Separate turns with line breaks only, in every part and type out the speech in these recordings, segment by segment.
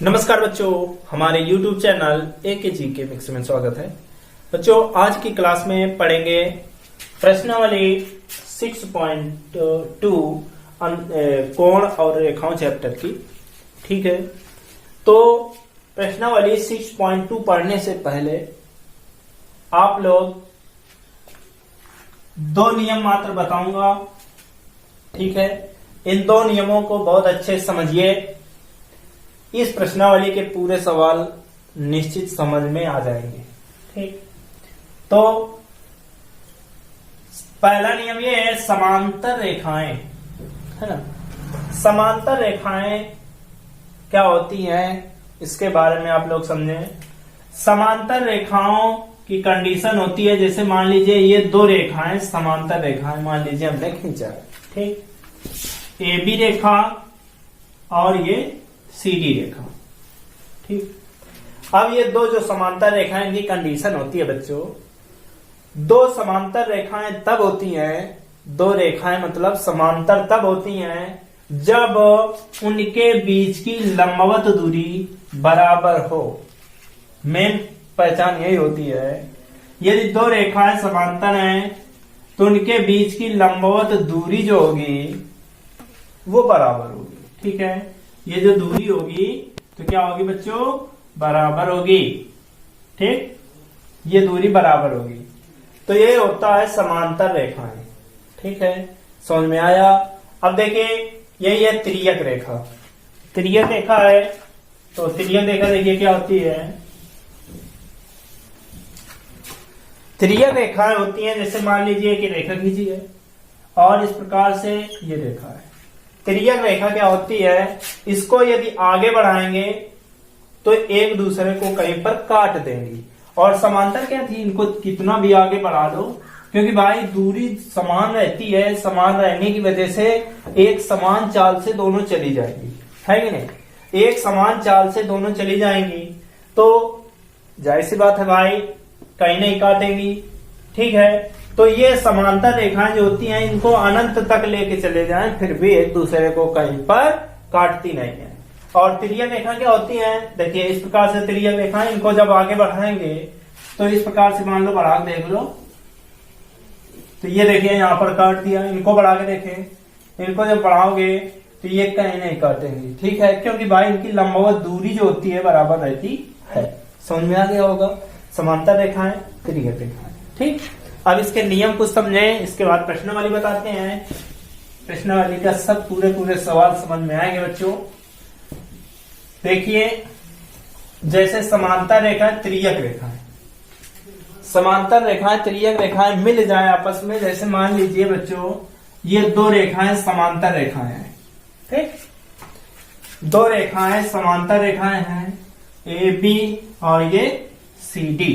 नमस्कार बच्चों, हमारे YouTube चैनल AKG के मिक्स में स्वागत है। बच्चों, आज की क्लास में पढ़ेंगे प्रश्नावली 6.2 कोण और रेखाओं चैप्टर की। ठीक है, तो प्रश्नावली 6.2 पढ़ने से पहले आप लोग दो नियम मात्र बताऊंगा। ठीक है, इन दो नियमों को बहुत अच्छे से समझिए। इस प्रश्नावली के पूरे सवाल निश्चित समझ में आ जाएंगे। ठीक, तो पहला नियम ये है समांतर रेखाएं, है ना। समांतर रेखाएं क्या होती हैं इसके बारे में आप लोग समझें। समांतर रेखाओं की कंडीशन होती है, जैसे मान लीजिए ये दो रेखाएं समांतर रेखाएं मान लीजिए हमने खींचा है। ठीक, AB रेखा और ये CD रेखा। ठीक, अब ये दो जो समांतर रेखाएं इनकी कंडीशन होती है बच्चों, दो समांतर रेखाएं तब होती हैं, दो रेखाएं मतलब समांतर तब होती हैं जब उनके बीच की लंबवत दूरी बराबर हो। मेन पहचान यही होती है। यदि दो रेखाएं समांतर हैं तो उनके बीच की लंबवत दूरी जो होगी वो बराबर होगी। ठीक है, ये जो दूरी होगी तो क्या होगी बच्चों, बराबर होगी। ठीक, ये दूरी बराबर होगी, तो ये होता है समांतर रेखाएं। ठीक है, समझ में आया। अब देखिए यही है तिर्यक रेखा। तिर्यक रेखा है तो तिर्यक रेखा देखिए क्या होती है। तिर्यक रेखाएं होती हैं, जैसे मान लीजिए कि रेखा खींची है और इस प्रकार से ये रेखा है। तिर्यक रेखा क्या होती है, इसको यदि आगे बढ़ाएंगे तो एक दूसरे को कहीं पर काट देंगी। और समांतर क्या थी, इनको कितना भी आगे बढ़ा दो, क्योंकि भाई दूरी समान रहती है, समान रहने की वजह से एक समान चाल से दोनों चली जाएंगी, है कि नहीं। एक समान चाल से दोनों चली जाएंगी तो जाहिर सी बात है भाई कहीं नहीं काटेंगी। ठीक है, तो ये समांतर रेखाएं जो होती हैं इनको अनंत तक लेके चले जाएं फिर भी एक दूसरे को कहीं पर काटती नहीं है। और तिर्यक रेखा क्या होती है, देखिए इस प्रकार से तिर्यक रेखाएं, इनको जब आगे बढ़ाएंगे तो इस प्रकार से मान लो बढ़ा के देख लो, तो ये देखिए यहाँ पर काट दिया। इनको बढ़ा के देखें, इनको जब बढ़ाओगे तो ये कहीं नहीं काटेंगे। ठीक है, क्योंकि भाई इनकी लंबवत दूरी जो होती है बराबर रहती है। समझ में आ गया होगा, समांतर रेखाएं तिर्यक रेखाएं। ठीक, अब इसके नियम कुछ समझे, इसके बाद प्रश्नावली बताते हैं। प्रश्नावली का सब पूरे सवाल समझ में आएंगे बच्चों। देखिए जैसे समांतर रेखा तिर्यक रेखा है, समांतर रेखाएं तिर्यक रेखाएं मिल जाए आपस में। जैसे मान लीजिए बच्चों ये दो रेखाएं समांतर रेखाएं हैं। ठीक, दो रेखाएं समांतर रेखाएं हैं, AB और ये CD।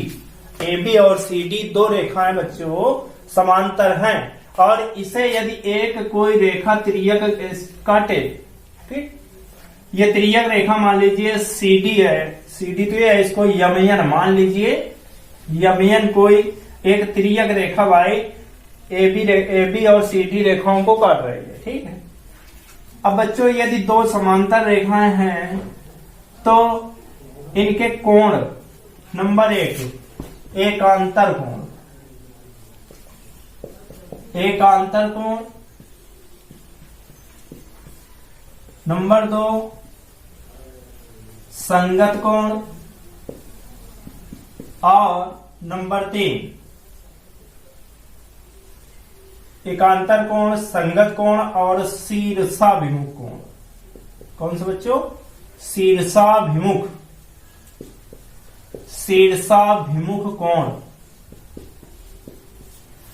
AB और CD दो रेखाएं बच्चों समांतर हैं, और इसे यदि एक कोई रेखा तिर्यक काटे, ठीक, ये तिर्यक रेखा मान लीजिए CD है, CD तो ये है, इसको यमयन मान लीजिए। यमयन कोई एक तिर्यक रेखा भाई AB और CD रेखाओं को काट रही है। ठीक है, अब बच्चों यदि दो समांतर रेखाएं हैं तो इनके कोण, नंबर 1 एकांतर कोण, एकांतर कोण। नंबर 2 संगत कोण, और नंबर 3 एकांतर कोण, संगत कोण और शीर्षाभिमुख कोण। कौन सा बच्चों, शीर्षाभिमुख, शीर्षाभिमुख कोण।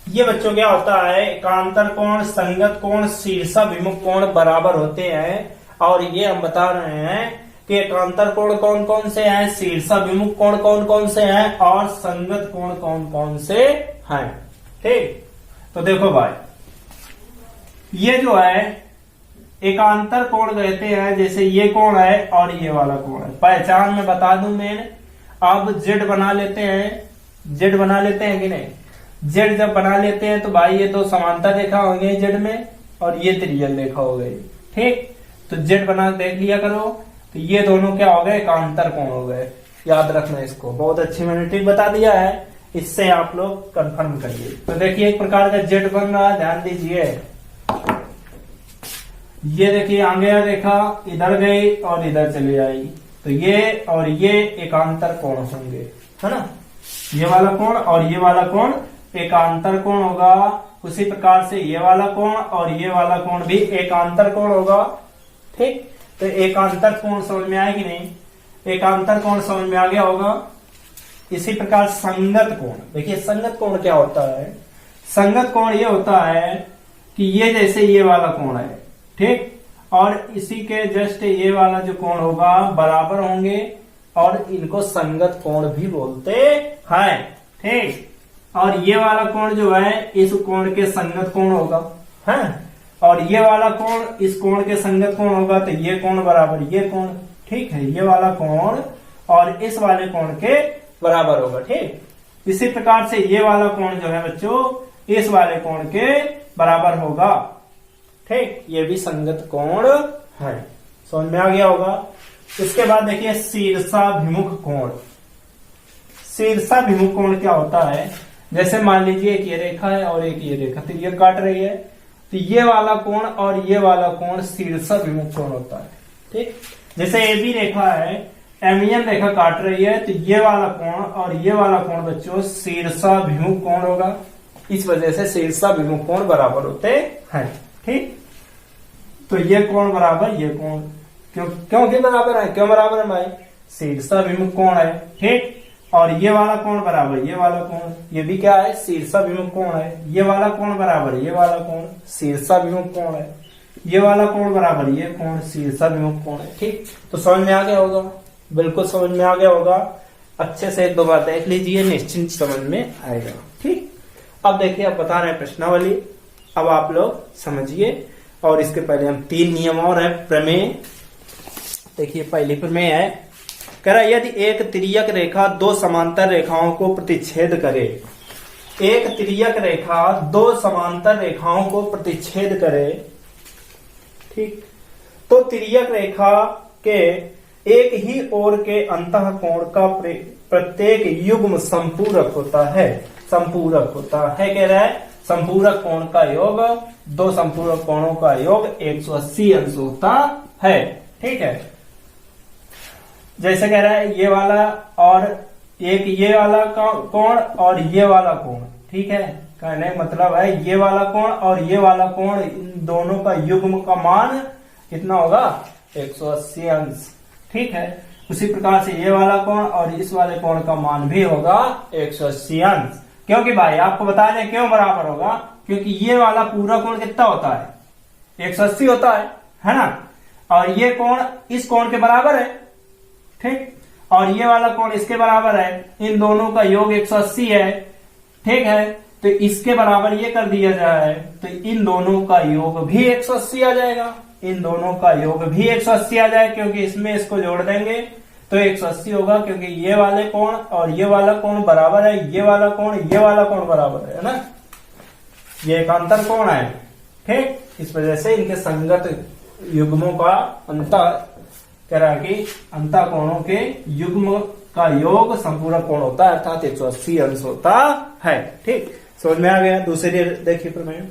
ये बच्चों क्या होता है, एकांतर कोण, संगत कोण, शीर्षाभिमुख कोण बराबर होते हैं। और ये हम बता रहे हैं कि एकांतर कोण कौन कौन से हैं, शीर्षाभिमुख कोण कौन कौन से हैं, और संगत कोण कौन कौन से हैं। ठीक, तो देखो भाई ये जो है एकांतर कोण कहते हैं, जैसे ये कोण है और ये वाला कोण है। पहचान में बता दूं मैं, अब जेड बना लेते हैं, जेड बना लेते हैं कि नहीं। जेड जब बना लेते हैं तो भाई ये दो समांतर रेखा होंगे जेड में, और ये त्रिज्यक रेखा हो गई। ठीक, तो जेड बना देख लिया करो। तो ये दोनों क्या हो गए, एकांतर कोण हो गए। याद रखना इसको, बहुत अच्छी मैंने ट्रिक बता दिया है, इससे आप लोग कंफर्म करिए। तो देखिए एक प्रकार का जेट बन रहा है, ध्यान दीजिए। ये देखिए आगे रेखा इधर गई और इधर चली आई, तो ये और ये एकांतर कोण होंगे, है ना। ये वाला कोण और ये वाला कोण एकांतर कोण होगा। उसी प्रकार से ये वाला कोण और ये वाला कोण भी एकांतर कोण होगा। ठीक, तो एकांतर कोण समझ में आया कि नहीं? एकांतर कोण समझ में आ गया होगा। इसी प्रकार संगत कोण, देखिए संगत कोण क्या होता है? संगत कोण ये होता है कि ये जैसे ये वाला कोण है, ठीक, और इसी के जस्ट ये वाला जो कोण होगा बराबर होंगे, और इनको संगत कोण भी बोलते हैं। ठीक, और ये वाला कोण जो है इस कोण के संगत कोण होगा, है, और ये वाला कोण इस कोण के संगत कोण होगा, तो ये कोण बराबर ये कोण, ठीक है, ये वाला कोण और इस वाले कोण के बराबर होगा। ठीक, इसी प्रकार से ये वाला कोण जो है बच्चों इस वाले कोण के बराबर होगा। ठीक, ये भी संगत कोण है, समझ में आ गया होगा। इसके बाद देखिए शीर्षाभिमुख कोण। शीर्षाभिमुख कोण क्या होता है? जैसे मान लीजिए एक ये रेखा है और एक ये रेखा तिर्यक काट रही है, तो ये वाला कोण और ये वाला कोण शीर्षाभिमुख कोण होता है। ठीक, जैसे ए बी रेखा है, एमईएन रेखा काट रही है, तो ये वाला कोण और ये वाला कोण बच्चों शीर्षाभिमुख कोण होगा। इस वजह से शीर्षाभिमुख कोण बराबर होते हैं। ठीक, तो ये कोण बराबर ये कोण, क्यों बराबर है? क्यों बराबर है भाई? शीर्षाभिमुख कोण है। ठीक, और ये वाला कोण बराबर ये वाला कोण, ये भी क्या है? शीर्षाभिमुख कोण है। ये वाला कोण बराबर ये वाला कोण शीर्षाभिमुख कोण है। ये वाला कोण बराबर ये कोण शीर्षाभिमुख कोण है। ठीक, तो समझ में आ गया होगा, बिल्कुल समझ में आ गया होगा। अच्छे से एक दो बार देख लीजिए, निश्चिंत समझ में आएगा। ठीक, अब देखिए अब बता रहे हैं प्रश्नावली, अब आप लोग समझिए। और इसके पहले हम 3 नियम और है प्रमेय। देखिए पहली प्रमेय है, कह रहा यदि एक तिर्यक रेखा 2 समांतर रेखाओं को प्रतिच्छेद करे, एक तिर्यक रेखा 2 समांतर रेखाओं को प्रतिच्छेद करे, ठीक, तो तिर्यक रेखा के एक ही ओर के अंतः कोण का प्रत्येक युग्म संपूरक होता है। संपूरक होता है, कह रहा है संपूरक कोण का योग, 2 संपूरक कोणों का योग 180 अंश होता है। ठीक है, जैसे कह रहा है ये वाला और एक ये वाला कोण और ये वाला कोण, ठीक है, कहने का मतलब है ये वाला कोण और ये वाला कोण, इन दोनों का युग्म का मान कितना होगा? 180 अंश। ठीक है, उसी प्रकार से ये वाला कोण और इस वाले कोण का मान भी होगा 180 अंश। क्योंकि भाई आपको बता दें क्यों बराबर होगा, क्योंकि ये वाला पूरा कोण कितना होता है? 180 होता है ना, और ये कोण इस कोण के बराबर है। ठीक, और ये वाला कोण इसके बराबर है, इन दोनों का योग 180 है। ठीक है, तो इसके बराबर ये कर दिया जाए तो इन दोनों का योग भी 180 आ जाएगा। इन दोनों का योग भी 180 आ जाए, क्योंकि इसमें इसको जोड़ देंगे तो 180 होगा, क्योंकि ये वाले कोण और ये वाला कोण बराबर है, ये वाला कोण बराबर है ना, ये एकांतर कोण है। ठीक, इस वजह से इनके संगत युग्मों का अंतर कह रहा है कि अंतर कोणों के युग्म का योग संपूरक कोण होता है, अर्थात 180 अंश होता है। ठीक, समझ में आ गया। दूसरी देखिए प्रमेय,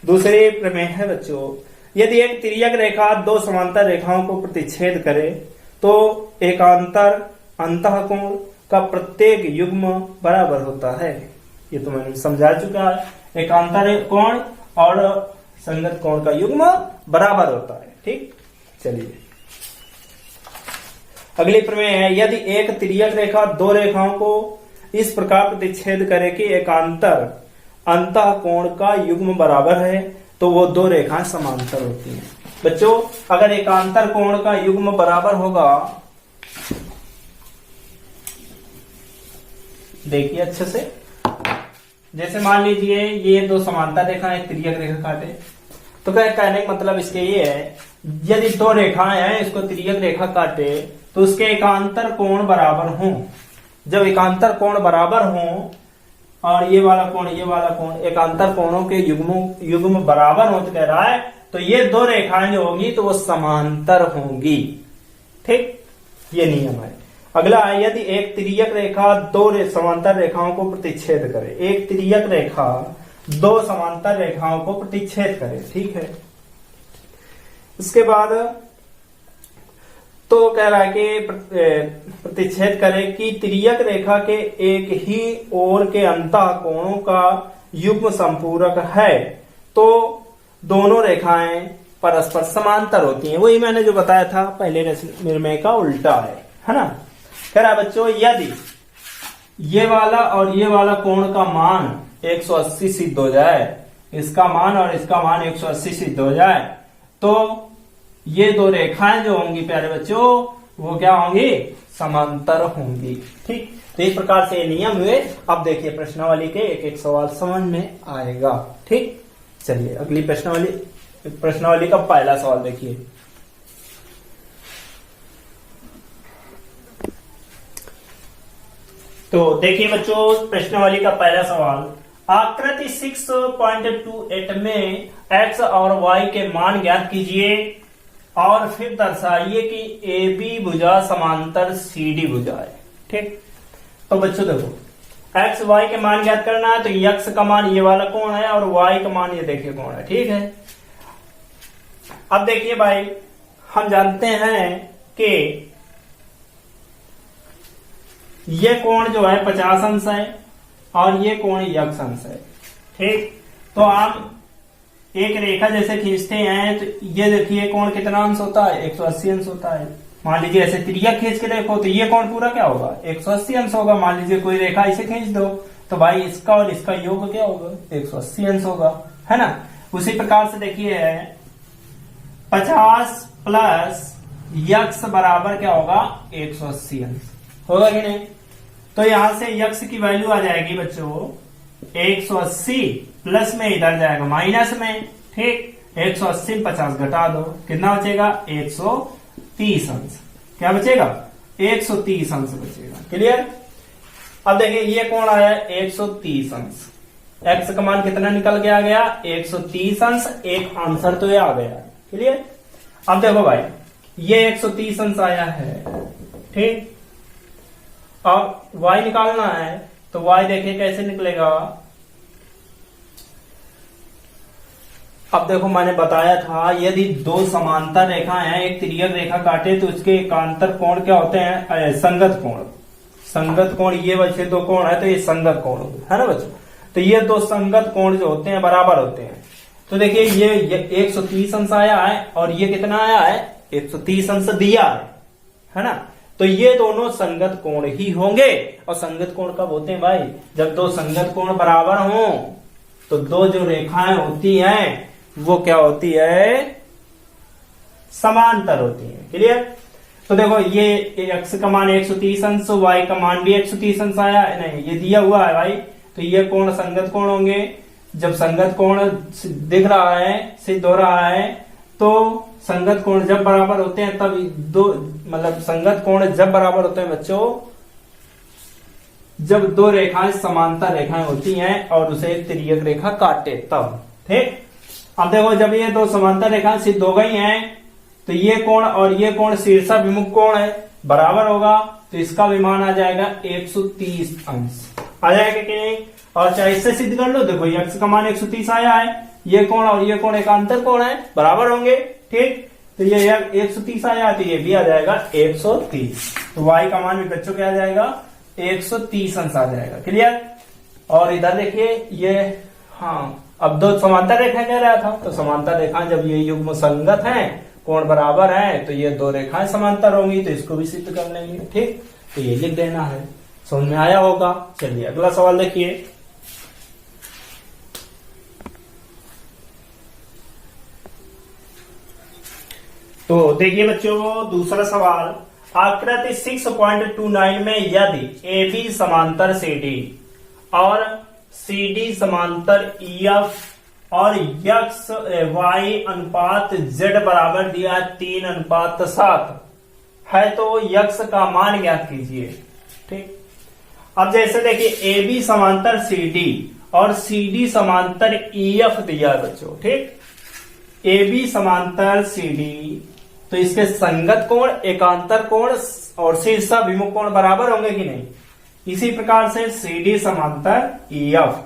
दूसरी प्रमेय है बच्चों, यदि एक तिर्यक रेखा 2 समांतर रेखाओं को प्रतिच्छेद करे तो एकांतर अंतः कोण का प्रत्येक युग्म बराबर होता है। ये तो मैंने समझा चुका है, एकांतर कोण और संगत कोण का युग्म बराबर होता है। ठीक, चलिए अगली प्रमेय है, यदि एक तिर्यक रेखा 2 रेखाओं को इस प्रकार प्रतिच्छेद करे कि एकांतर अंतः कोण का युग्म बराबर है, तो वो 2 रेखाएं समांतर होती हैं। बच्चों अगर एकांतर कोण का युग्म बराबर होगा, देखिए अच्छे से, जैसे मान लीजिए ये 2 समांतर रेखा एक तिर्यक रेखा काटे, तो कहने का मतलब इसके ये है, यदि 2 रेखाएं हैं इसको तिर्यक रेखा काटे तो उसके एकांतर कोण बराबर हों। जब एकांतर कोण बराबर हों और ये वाला कोण एकांतर कोणों के युग्म बराबर हो, तो कह रहा है तो तो ये दो रेखाएं जो होंगी तो वो समांतर होंगी। ठीक, ये नियम है। अगला है, यदि एक तिर्यक रेखा दो समांतर रेखाओं को प्रतिच्छेद करे। एक तिर्यक रेखा दो समांतर रेखाओं को प्रतिच्छेद करे। ठीक है, इसके बाद तो कह रहा है कि प्रतिच्छेद करे कि तिर्यक रेखा के एक ही ओर के अंतः कोणों का युग्म संपूरक है तो दोनों रेखाएं परस्पर समांतर होती हैं। वही मैंने जो बताया था पहले निर्णय का उल्टा है ना। कह रहा है बच्चों, यदि ये वाला और ये वाला कोण का मान 180 सिद्ध हो जाए, इसका मान और इसका मान 180 सिद्ध हो जाए, तो ये दो रेखाएं जो होंगी प्यारे बच्चों वो क्या होंगी, समांतर होंगी। ठीक, तो इस प्रकार से ये नियम हुए। अब देखिए प्रश्नावली के एक एक सवाल समझ में आएगा। ठीक, चलिए अगली प्रश्नावली का पहला सवाल देखिए। तो देखिए बच्चों प्रश्नावली का पहला सवाल, आकृति 6.28 में x और y के मान ज्ञात कीजिए और फिर दर्शाइए कि AB भुजा समांतर CD भुजा है। ठीक, तो बच्चों देखो x y के मान ज्ञात करना है, तो x का मान ये वाला कोण है और y का मान ये देखिए कोण है। ठीक है, अब देखिए भाई हम जानते हैं कि ये कोण जो है 50 अंश है और ये कोण x अंश है। ठीक, तो आप एक रेखा जैसे खींचते हैं तो ये देखिए कोण कितना अंश होता है, 180 अंश होता है। मान लीजिए ऐसे तिर्यक खींच के देखो तो ये कोण पूरा क्या होगा, 180 अंश होगा। मान लीजिए कोई रेखा इसे खींच दो तो भाई इसका और इसका योग क्या होगा, 180 अंश होगा, है ना। उसी प्रकार से देखिए 50 प्लस यक्स बराबर क्या होगा, 180 अंश होगा कि नहीं। तो यहां से यक्स की वैल्यू आ जाएगी बच्चों 180 प्लस में इधर जाएगा माइनस में। ठीक, 180 में 50 घटा दो, कितना बचेगा 130 अंश। क्या बचेगा, 130 अंश बचेगा। क्लियर। अब देखिए ये कोण आया 130 अंश, x का मान कितना निकल के आ गया 130 अंश, एक आंसर तो ये आ गया। क्लियर। अब देखो भाई ये 130 अंश आया है। ठीक, अब y निकालना है तो y देखिए कैसे निकलेगा। अब देखो मैंने बताया था यदि दो समांतर रेखाएं हैं, एक तिर्यक रेखा काटे तो उसके एकांतर कोण क्या होते हैं, संगत कोण। संगत कोण ये बच्चे दो कोण है तो ये संगत कोण है ना बच्चों। तो ये दो संगत कोण जो होते हैं बराबर होते हैं। तो देखिए ये 130 अंश आया है और ये कितना आया है 130 अंश दिया है ना। तो ये दोनों संगत कोण ही होंगे। और संगत कोण कब होते हैं भाई, जब दो संगत कोण बराबर हों। तो दो जो रेखाएं होती हैं वो क्या होती है, समांतर होती है। क्लियर। तो देखो ये x का मान 130 अंश, y का मान भी 130 अंश आया है, नहीं ये दिया हुआ है भाई। तो ये कोण संगत कोण होंगे। जब संगत कोण दिख रहा है, सिद्ध हो रहा है, तो संगत कोण जब बराबर होते हैं तब दो मतलब संगत कोण जब बराबर होते हैं बच्चों जब दो रेखाएं समांतर रेखाएं होती हैं और उसे तिर्यक रेखा काटे तब। ठीक। अब देखो जब ये दो समांतर रेखाएं सिद्ध हो गई हैं तो ये कोण और ये कोण शीर्षाभिमुख कोण है, बराबर होगा। तो इसका विमान आ जाएगा 130 अंश आ जाएगा कि नहीं। और चाहे इससे सिद्ध कर लो, देखो x का मान 130 आया है, ये कोण और ये कोण एकांतर कोण है, बराबर होंगे। ठीक। तो ये 130 आया तो ये भी आ जाएगा 130। तो y का मान भी बच्चों क्या आ जाएगा 130 अंश आ जाएगा। क्लियर। और इधर देखिए ये हाँ अब दो समांतर रेखा कह रहा था, तो समांतर रेखाएं जब ये युग्म संगत हैं, कोण बराबर है, तो ये दो रेखाएं समांतर होंगी, तो इसको भी सिद्ध कर लेंगे। ठीक। तो ये लिख देना है। समझ में आया होगा। चलिए अगला सवाल देखिए। तो देखिए बच्चों दूसरा सवाल, आकृति 6.29 में यदि AB समांतर CD और CD समांतर EF और x y अनुपात z बराबर दिया 3:7 है तो x का मान ज्ञात कीजिए। ठीक। अब जैसे देखिए AB समांतर CD और CD समांतर EF दिया है बच्चों। ठीक। ए बी समांतर सी डी, तो इसके संगत कोण, एकांतर कोण और शीर्षाभिमुख कोण बराबर होंगे कि नहीं। इसी प्रकार से सी डी समांतर ई एफ,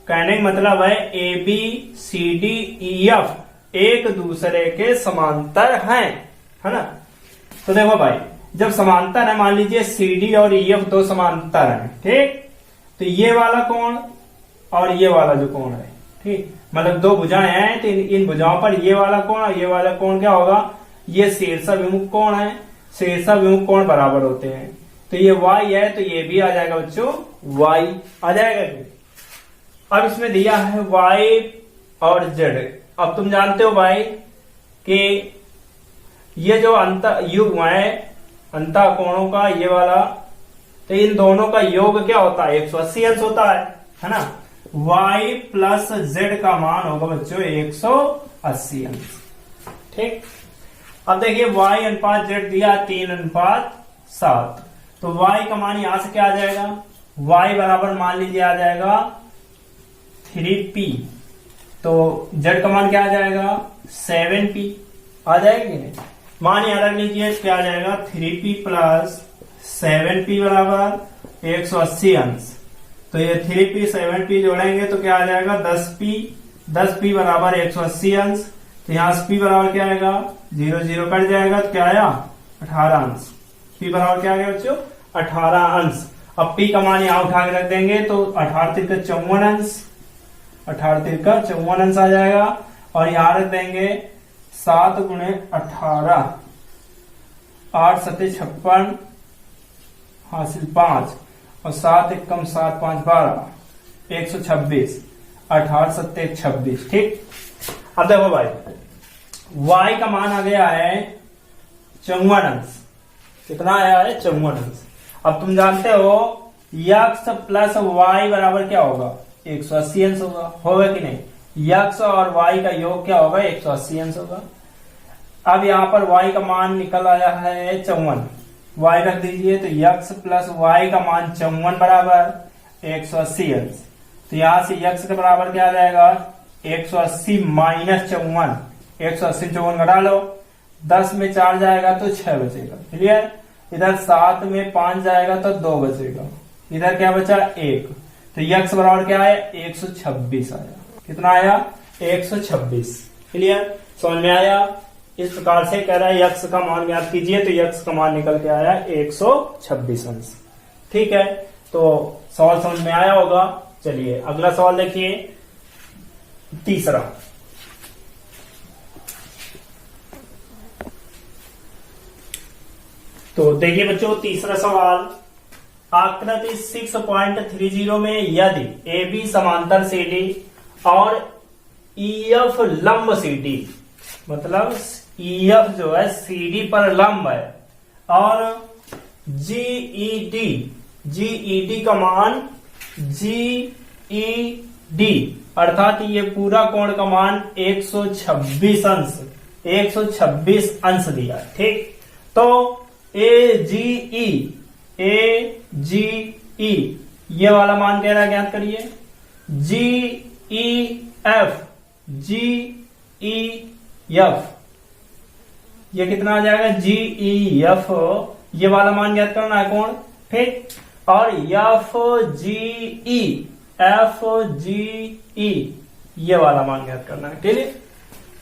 कहने का मतलब है A B C D E F एक दूसरे के समांतर हैं, है ना। तो देखो भाई, जब समांतर है, मान लीजिए सी डी और ई एफ दो समांतर हैं, ठीक, तो ये वाला कोण और ये वाला जो कोण है, ठीक, मतलब दो भुजाएं हैं, तो इन भुजाओं पर ये वाला कोण और ये वाला कोण क्या होगा, ये शीर्षाभिमुख कोण है, शीर्षाभिमुख कोण बराबर होते हैं। तो ये y है, तो ये भी आ जाएगा बच्चों, y आ जाएगा। अब इसमें दिया है y और z। अब तुम जानते हो भाई कि ये जो अंत युग्म है अंतः कोणों का, ये वाला, तो इन दोनों का योग क्या होता है, 180 अंश होता है ना। y प्लस z का मान होगा बच्चों 180 अंश, ठीक। अब देखिए y अनुपात z दिया 3:7, तो y का मान यहां से क्या आ जाएगा, y बराबर मान लीजिए आ जाएगा 3p, तो z का मान क्या आ जाएगा 7p आ जाएगा कि नहीं। मान यहां रख लीजिए, क्या आ जाएगा 3p प्लस 7p बराबर 180 अंश। तो ये 3p 7p जोड़ेंगे तो क्या आ जाएगा 10p बराबर 180 अंश। तो यहाँ से p बराबर क्या आएगा 0 0 कट जाएगा, तो क्या आया 18 अंश। p बराबर क्या आ गया बच्चों 18 अंश। अब p का मान यहाँ उठा के रख देंगे तो 18 तिरका 54 अंश, 18 तिरका 54 अंश आ जाएगा। और यहाँ रख देंगे 7 गुणे 18, 8 सत्ते 56 हासिल 5 और 7 एकम 7 5 12, 126, 18 सत्ते 26, ठीक। अब देखो भाई, y का मान आ गया है 54 अंश। कितना आया है 54 अंश। अब तुम जानते हो x प्लस y बराबर क्या होगा 180 अंश होगा कि नहीं। x और y का योग क्या होगा 180 अंश होगा। अब यहाँ पर y का मान निकल आया है 54, y रख दीजिए, तो x प्लस y का मान 54 बराबर 180 अंश। तो यहाँ से x के बराबर क्या आ जाएगा 180 माइनस 54, 180 54 घटा लो, 10 में 4 जाएगा तो 6 बचेगा, क्लियर। इधर 7 में 5 जाएगा तो 2 बचेगा, इधर क्या बचा 1। तो x बराबर क्या है 126 आया। कितना आया 126, क्लियर, समझ में आया। इस प्रकार से कह रहा है x का मान ज्ञात कीजिए, तो x का मान निकल के आया 126 अंश, ठीक है। तो सवाल समझ में आया होगा। चलिए अगला सवाल देखिए, तीसरा। तो देखिए बच्चों, तीसरा सवाल, आकृति 6.30 में यदि ए बी समांतर सी डी और ई एफ लंब सी डी, मतलब ई एफ जो है सी डी पर लंब है, और जीईडी का मान जीईडी अर्थात ये पूरा कोण का मान 126 अंश, 126 अंश दिया, ठीक। तो एजीई ये वाला मान कह रहा है ज्ञात करिए। जीईएफ ये कितना आ जाएगा जीईएफ, ये वाला मान ज्ञात करना है कोण, ठीक। और एफजीई ये वाला मान ज्ञात करना है, ठीक है।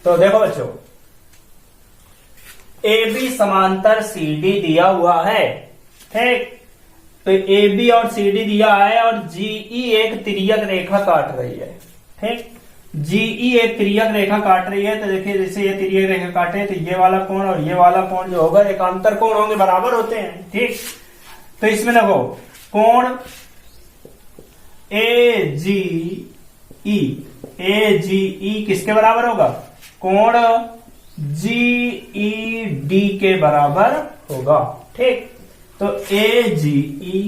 तो देखो बच्चों, ए बी समांतर सी डी दिया हुआ है, ठीक। तो ए बी और सी डी दिया है और जीई एक तिर्यक रेखा काट रही है, ठीक। जीई एक तिर्यक रेखा काट रही है, तो देखिए जैसे ये तिर्यक रेखा काटे तो ये वाला कोण और ये वाला कोण जो होगा एकांतर कोण होंगे, बराबर होते हैं, ठीक। तो इसमें देखो कोण एजीई किसके बराबर होगा, कोण जीईडी के बराबर होगा, ठीक। तो एजीई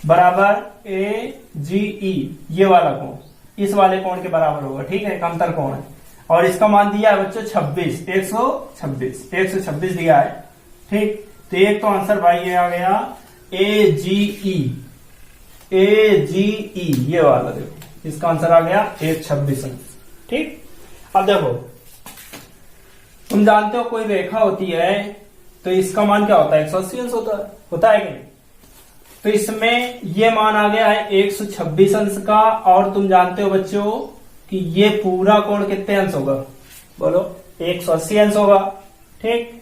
बराबर एजीई ये वाला कोण इस वाले कोण के बराबर होगा, ठीक है, एकांतर कोण है। और इसका मान दिया है बच्चों 126 दिया है, ठीक। तो एक तो आंसर भाई ये आ गया एजीई ये वाला, देखो इसका आंसर आ गया 126, ठीक। अब देखो, तुम जानते हो कोई रेखा होती है तो इसका मान क्या होता है, 180 अंश होता है कि नहीं। तो इसमें ये मान आ गया है 126 अंश का, और तुम जानते हो बच्चों कि ये पूरा कोण कितने अंश होगा, बोलो 180 अंश होगा। ठीक,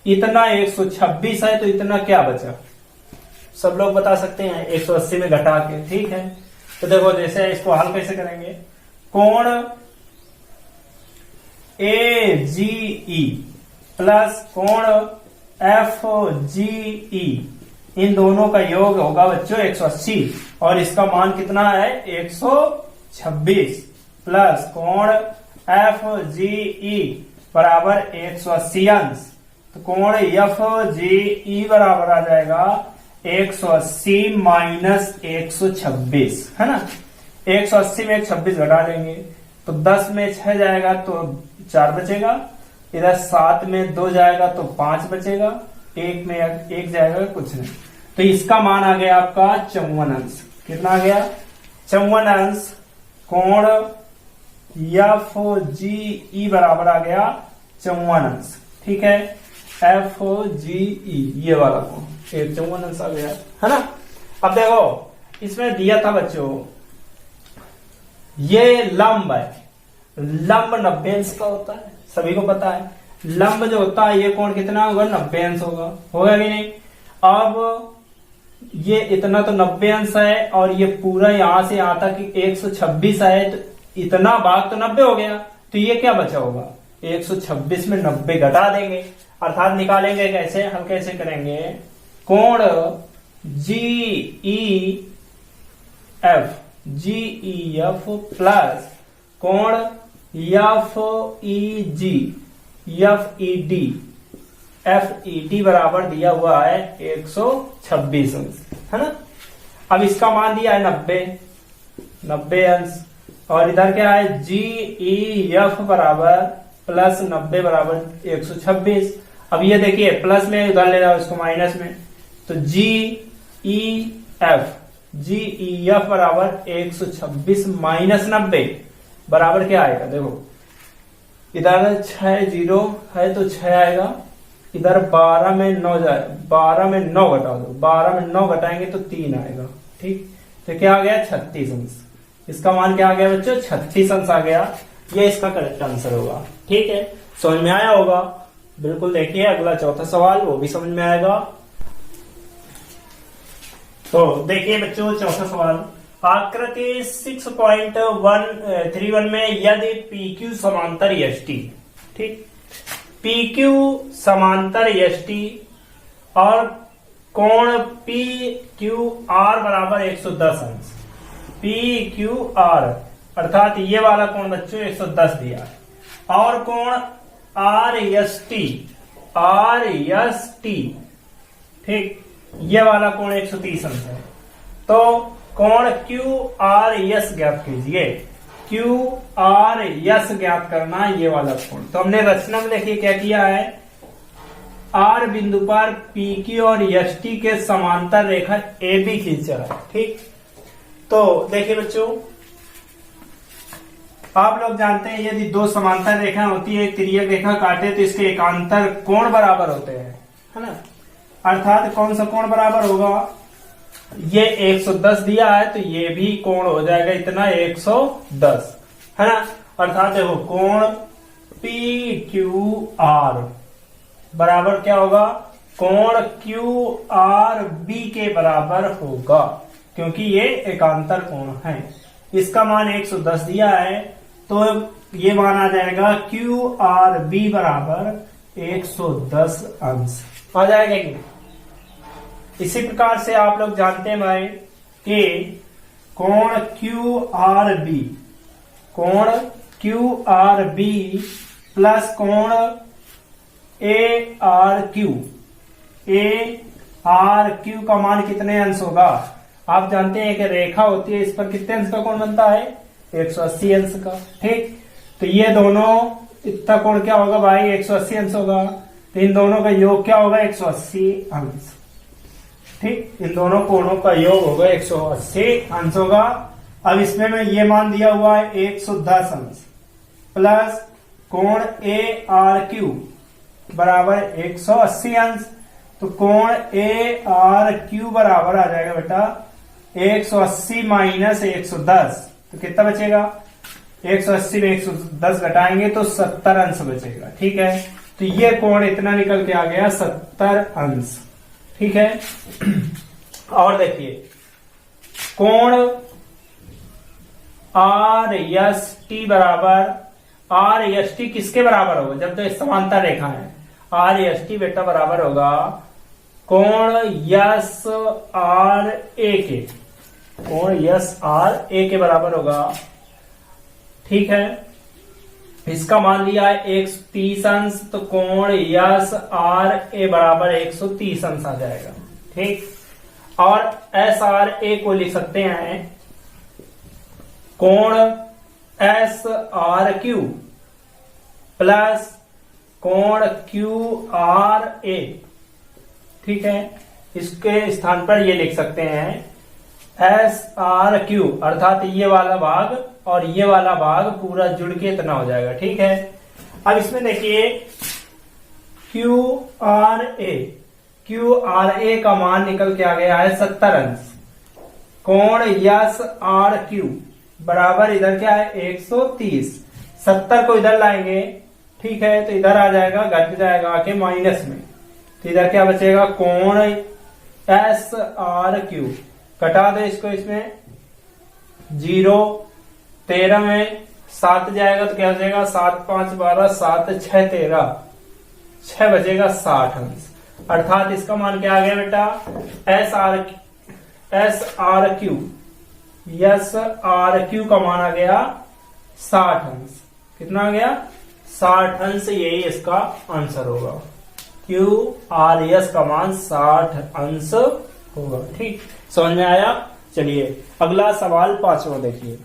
इतना 126 है तो इतना क्या बचा, सब लोग बता सकते हैं 180 में घटा के। ठीक है, तो देखो जैसे इसको हल कैसे करेंगे, कोण AGE प्लस कोण FGE, इन दोनों का योग होगा बच्चों 180, और इसका मान कितना है 126, प्लस कोण FGE बराबर 180 अंश, तो कोण FGE बराबर आ जाएगा 180 माइनस 126, है ना। 180 में 126 घटा लेंगे तो 10 में 6 जाएगा तो 4 बचेगा, इधर 7 में 2 जाएगा तो 5 बचेगा, 1 में 1 जाएगा कुछ नहीं। तो इसका मान आ गया आपका 54 अंश। कितना आ गया, 54 अंश। कोण FGE बराबर आ गया 54 अंश। ठीक है, FGE ये वाला कोण 54 अंश आ गया, है ना। अब देखो इसमें दिया था बच्चों, ये लंब है, लंब 90 अंश का होता है, सभी को पता है। लंब जो होता है ये कोण कितना होगा, 90 अंश होगा कि नहीं। अब ये इतना तो 90 अंश है, और ये पूरा यहां से यहां तक 126 है, तो इतना भाग तो 90 हो गया, तो ये क्या बचा होगा, 126 में 90 घटा देंगे, अर्थात निकालेंगे कैसे, हम कैसे करेंगे, कोण GEF प्लस कोण FED बराबर दिया हुआ है 126 अंश, है ना। अब इसका मान दिया है 90 अंश, और इधर क्या है GEF बराबर प्लस 90 बराबर 126। अब ये देखिए प्लस में उधर ले जाओ इसको माइनस में, तो GEF बराबर 126 माइनस 90 बराबर क्या आएगा, देखो इधर 6 0 है तो 6 आएगा, इधर 12 में 9 जाए, 12 में 9 घटा दो, 12 में 9 घटाएंगे तो 3 आएगा। ठीक, तो क्या आ गया 36 अंश। इसका मान क्या आ गया बच्चों, 36 अंश आ गया। ये इसका करेक्ट आंसर होगा। ठीक है, समझ में आया होगा बिल्कुल। देखिए अगला चौथा सवाल, वो भी समझ में आएगा। तो देखिए बच्चों चौथा सवाल, आकृति 6.131 में यदि PQ समांतर ST, ठीक, PQ समांतर ST और कोण PQR बराबर 110 अंश, PQR अर्थात ये वाला कोण बच्चों 110 दिया है, और कोण RST, ठीक, ये वाला कोण 130 अंश है। तो कोण QRS ज्ञात कीजिए, QRS ज्ञात करना ये वाला कोण। तो हमने रचना में देखिए क्या किया है, R बिंदु पर PQ और ST के समांतर रेखा AB खींचा है। ठीक, तो देखिए बच्चों आप लोग जानते हैं यदि दो समांतर रेखा होती है, तिर्यक रेखा काटे तो इसके एकांतर कोण बराबर होते हैं, है ना। अर्थात कौन सा कोण बराबर होगा, ये 110 दिया है तो ये भी कोण हो जाएगा इतना 110, है ना। अर्थात देखो कोण PQR बराबर क्या होगा, कोण QRB के बराबर होगा, क्योंकि ये एकांतर कोण है। इसका मान 110 दिया है तो ये मान आ जाएगा QRB बराबर 110 अंश आ जाएगा कि नहीं। इसी प्रकार से आप लोग जानते हैं भाई कि कोण QRB प्लस कोण ARQ का मान कितने अंश होगा। आप जानते हैं कि रेखा होती है, इस पर कितने अंश का कोण बनता है, 180 अंश का। ठीक, तो ये दोनों इतना कोण क्या होगा भाई, 180 अंश होगा। तो इन दोनों का योग क्या होगा, 180 अंश। ठीक, इन दोनों कोणों का योग होगा 180 अंश होगा। अब इसमें मैं ये मान दिया हुआ है 110 अंश, प्लस कोण ए आर क्यू बराबर 180 अंश। तो कोण ए आर क्यू बराबर आ जाएगा बेटा 180 माइनस 110। तो कितना बचेगा? 180 में 110 घटाएंगे तो 70 अंश बचेगा। ठीक है, तो ये कोण इतना निकल के आ गया 70 अंश। ठीक है, और देखिए कोण आर एस टी बराबर, आर एस टी किसके बराबर होगा? जब तो समांतर रेखा है, आर एस टी बेटा बराबर होगा कोण यस आर ए के, कोण यस आर ए के बराबर होगा। ठीक है, इसका मान लिया है 130 अंश, तो कोण यस आर ए बराबर 130 अंश आ जाएगा। ठीक, और एस आर ए को लिख सकते हैं कोण एस आर क्यू प्लस कोण क्यू आर ए। ठीक है, इसके स्थान पर ये लिख सकते हैं एस आर क्यू, अर्थात ये वाला भाग और ये वाला भाग पूरा जुड़ के इतना हो जाएगा। ठीक है, अब इसमें देखिए क्यू आर ए का मान निकल के आ गया है 70 अंश। कोण यस आर क्यू बराबर इधर क्या है 130, 70 को इधर लाएंगे। ठीक है, तो इधर आ जाएगा, घट जाएगा आके माइनस में, तो इधर क्या बचेगा कोण एस आर क्यू, कटा दो इसको, इसमें 0, 13 में 7 जाएगा तो क्या बचेगा 7 5 12, 7 6 13, 6 बचेगा 60 अंश। अर्थात इसका मान क्या आ गया बेटा S R Q, S R Q का मान आ गया 60 अंश। कितना आ गया 60 अंश, यही इसका आंसर होगा। क्यू आर एस का मान 60 अंश होगा। ठीक, समझ में आया? चलिए अगला सवाल 5वां देखिए।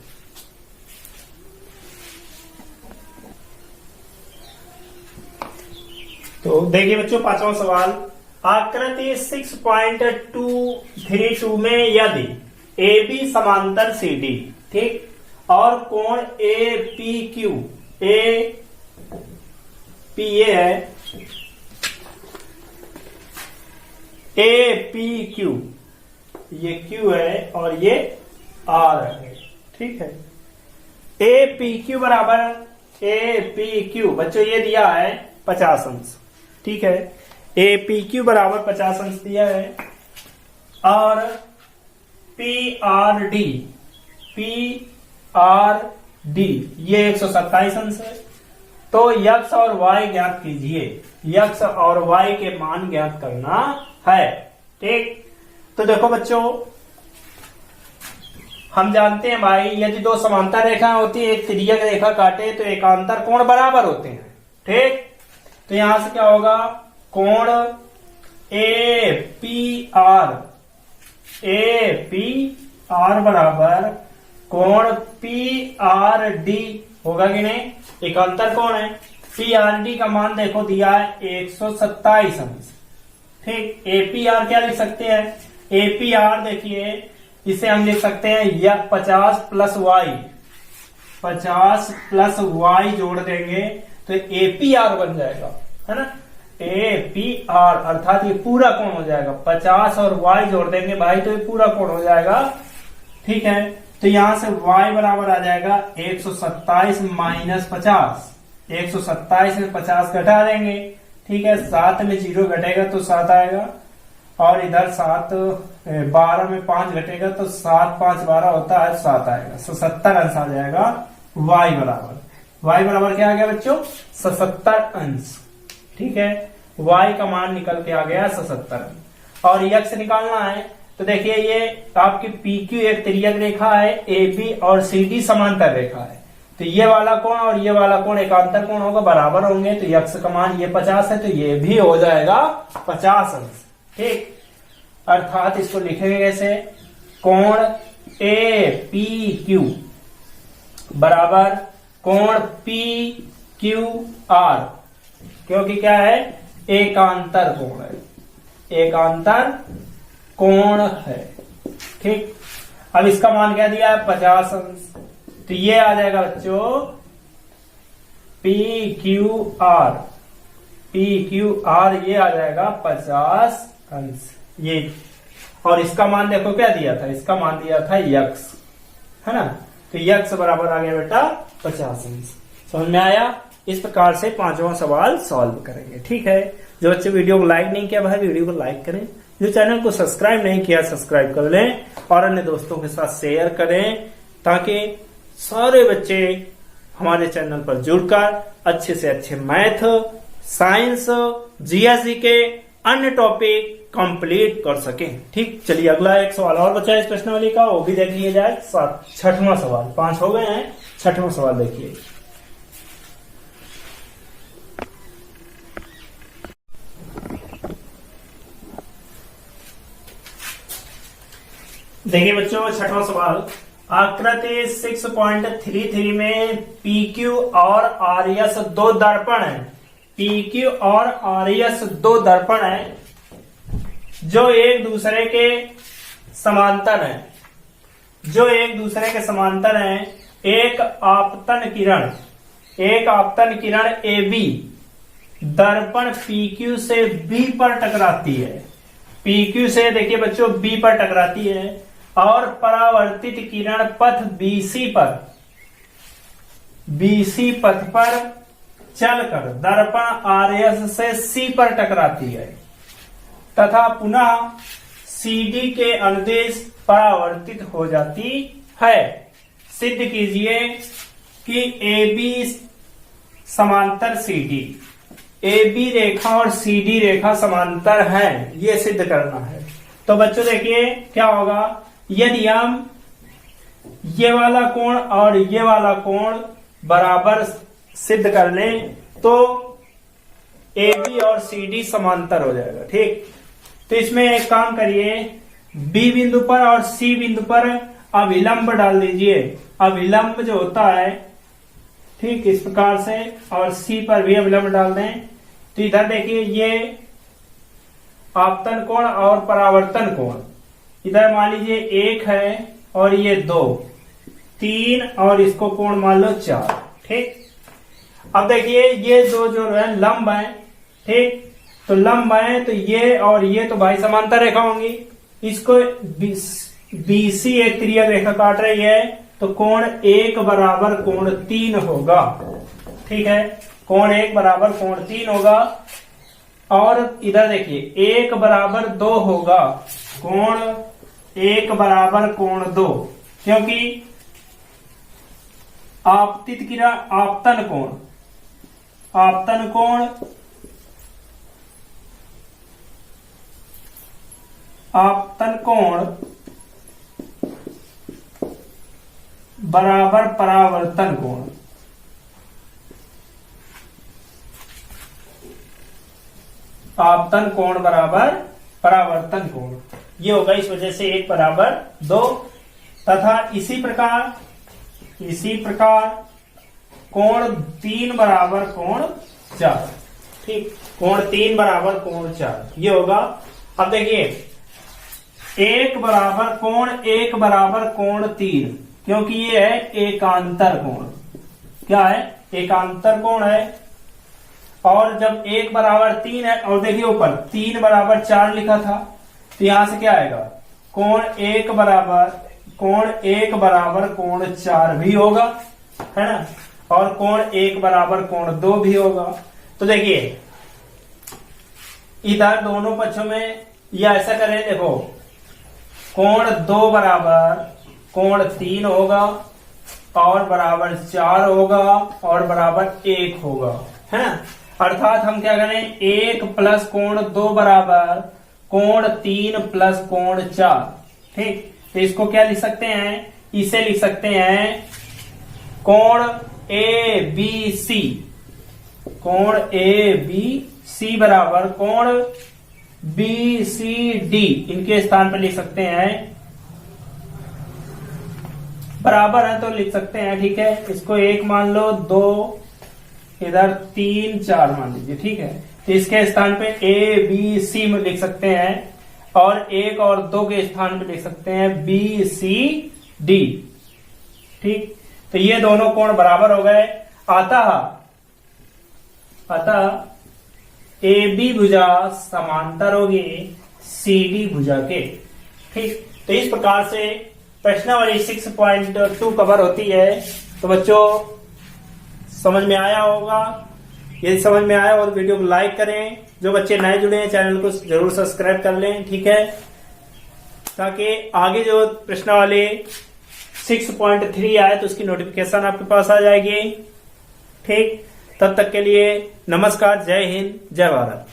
तो देखिए बच्चों 5वां सवाल, आकृति 6.232 में यदि ए बी समांतर सी डी, ठीक, और कोण A P Q, A P A है, ए पी क्यू, ये क्यू है और ये आर है। ठीक है, ए पी क्यू बराबर ए पी क्यू, बच्चों ये दिया है 50 अंश। ठीक है, ए पी क्यू बराबर 50 अंश दिया है, और पी आर डी ये 127 अंश है। तो यक्स और वाई ज्ञात कीजिए, यक्स और वाई के मान ज्ञात करना है। ठीक, तो देखो बच्चों हम जानते हैं भाई, यदि दो समांतर रेखाएं होती है, एक तिर्यक रेखा काटे तो एकांतर कोण बराबर होते हैं। ठीक, तो यहां से क्या होगा कोण ए पी आर बराबर कोण पी आर डी होगा कि नहीं? एकांतर कोण है। पी आर डी का मान देखो दिया है 127 अंश। ठीक, एपीआर क्या लिख सकते हैं? एपीआर देखिए इसे हम लिख सकते हैं या 50 प्लस वाई, 50 प्लस वाई जोड़ देंगे तो एपीआर बन जाएगा, है ना? एपीआर अर्थात ये पूरा कोण हो जाएगा। 50 और वाई जोड़ देंगे भाई तो ये पूरा कोण हो जाएगा। ठीक है, तो यहां से y बराबर आ जाएगा 127 माइनस 50, 127 में 50 घटा देंगे। ठीक है, 7 में 0 घटेगा तो 7 आएगा, और इधर 12 में 5 घटेगा तो 7 5 12 होता है, 7 आएगा। 70 अंश आ जाएगा y बराबर क्या आ गया बच्चों? 70 अंश। ठीक है, y का मान निकल के आ गया 77। और यक्स निकालना है तो देखिए ये आपकी PQ एक तिर्यक रेखा है, AB और CD समांतर रेखा है, तो ये वाला कोण और ये वाला कोण एकांतर कोण होगा, बराबर होंगे। तो यक्स का मान ये 50 है तो ये भी हो जाएगा 50 अंश। ठीक, अर्थात इसको लिखेंगे कैसे? कोण APQ बराबर कोण PQR, क्योंकि क्या है? एकांतर कोण है, एकांतर कोण है। ठीक, अब इसका मान क्या दिया है? 50 अंश। तो ये आ जाएगा बच्चों PQR, PQR ये आ जाएगा 50 अंश ये। और इसका मान देखो क्या दिया था, इसका मान दिया था यक्स, है ना। तो यक्स बराबर आ गया बेटा 50 अंश। समझ में आया। इस प्रकार से पांचवा सवाल सॉल्व करेंगे। ठीक है, जो बच्चे वीडियो को लाइक नहीं किया भाई वीडियो को लाइक करें, जो चैनल को सब्सक्राइब नहीं किया सब्सक्राइब कर लें और अन्य दोस्तों के साथ शेयर करें, ताकि सारे बच्चे हमारे चैनल पर जुड़कर अच्छे से अच्छे मैथ, साइंस, जीएसई के अन्य टॉपिक कंप्लीट कर सकें। ठीक, चलिए अगला एक सवाल और बचा है इस प्रश्नावली का, वो भी देख लिया जाए। छठवां सवाल, 5 हो गए हैं, छठवां सवाल देखिए। देखिए बच्चों, छठवां सवाल, आकृति 6.33 में PQ और RS दो दर्पण है। PQ और RS दो दर्पण है जो एक दूसरे के समांतर हैं, जो एक दूसरे के समांतर हैं। एक आपतन किरण AB दर्पण PQ से B पर टकराती है। PQ से देखिए बच्चों B पर टकराती है और परावर्तित किरण पथ BC पथ पर चलकर दर्पण RS से C पर टकराती है तथा पुनः CD के अनुदेश परावर्तित हो जाती है। सिद्ध कीजिए कि AB समांतर CD, AB रेखा और CD रेखा समांतर है, ये सिद्ध करना है। तो बच्चों देखिए क्या होगा, यदि हम ये वाला कोण और ये वाला कोण बराबर सिद्ध कर लें तो AB और CD समांतर हो जाएगा। ठीक, तो इसमें एक काम करिए, B बिंदु पर और C बिंदु पर अभिलंब डाल दीजिए। अभिलंब जो होता है, ठीक इस प्रकार से, और C पर भी अभिलंब डाल दें। तो इधर देखिए ये आपतन कोण और परावर्तन कोण, इधर मान लीजिए 1 है और ये 2, 3 और इसको कोण मान लो 4। ठीक, अब देखिए ये दो जो है लंब है। ठीक, तो लंब है तो ये और ये तो भाई समांतर रेखा होंगी। इसको BC एक तिर्यक रेखा काट रही है, तो कोण 1 बराबर कोण 3 होगा। ठीक है, कोण 1 बराबर कोण 3 होगा। और इधर देखिए 1 बराबर 2 होगा, कोण 1 बराबर कोण 2, क्योंकि आपतित किरण आपतन कोण बराबर परावर्तन कोण। आपतन कोण बराबर परावर्तन कोण, ये होगा। इस वजह से 1 बराबर 2 तथा इसी प्रकार कोण 3 बराबर कोण 4। ठीक, कोण 3 बराबर कोण 4 ये होगा। अब देखिए 1 बराबर कोण 3, क्योंकि ये है एकांतर कोण। क्या है? एकांतर कोण है। और जब 1 बराबर 3 है, और देखिए ऊपर 3 बराबर 4 लिखा था, तो यहां से क्या आएगा, कोण 1 बराबर कोण 4 भी होगा, है ना। और कोण 1 बराबर कोण 2 भी होगा। तो देखिए इधर दोनों पक्षों में या ऐसा करें, देखो कोण 2 बराबर कोण 3 होगा और बराबर 4 होगा और बराबर 1 होगा, है ना। अर्थात हम क्या करें, 1 प्लस कोण 2 बराबर कोण 3 प्लस कोण 4। ठीक, तो इसको क्या लिख सकते हैं, इसे लिख सकते हैं कोण ABC, कोण ABC बराबर कोण BCD, इनके स्थान पर लिख सकते हैं, बराबर है तो लिख सकते हैं। ठीक है, इसको 1 मान लो, 2 इधर 3 4 मान लीजिए। ठीक है, तो इसके स्थान पे ABC में लिख सकते हैं और 1 और 2 के स्थान पे लिख सकते हैं BCD। ठीक, तो ये दोनों कोण बराबर हो गए। अतः अतः AB भुजा समांतर होगी CD भुजा के। ठीक, तो इस प्रकार से प्रश्नावली 6.2 कवर होती है। तो बच्चों समझ में आया होगा। यदि समझ में आया हो तो वीडियो को लाइक करें। जो बच्चे नए जुड़े हैं चैनल को जरूर सब्सक्राइब कर लें, ठीक है, ताकि आगे जो प्रश्नावली 6.3 आए तो उसकी नोटिफिकेशन आपके पास आ जाएगी। ठीक, तब तक के लिए नमस्कार, जय हिंद, जय भारत।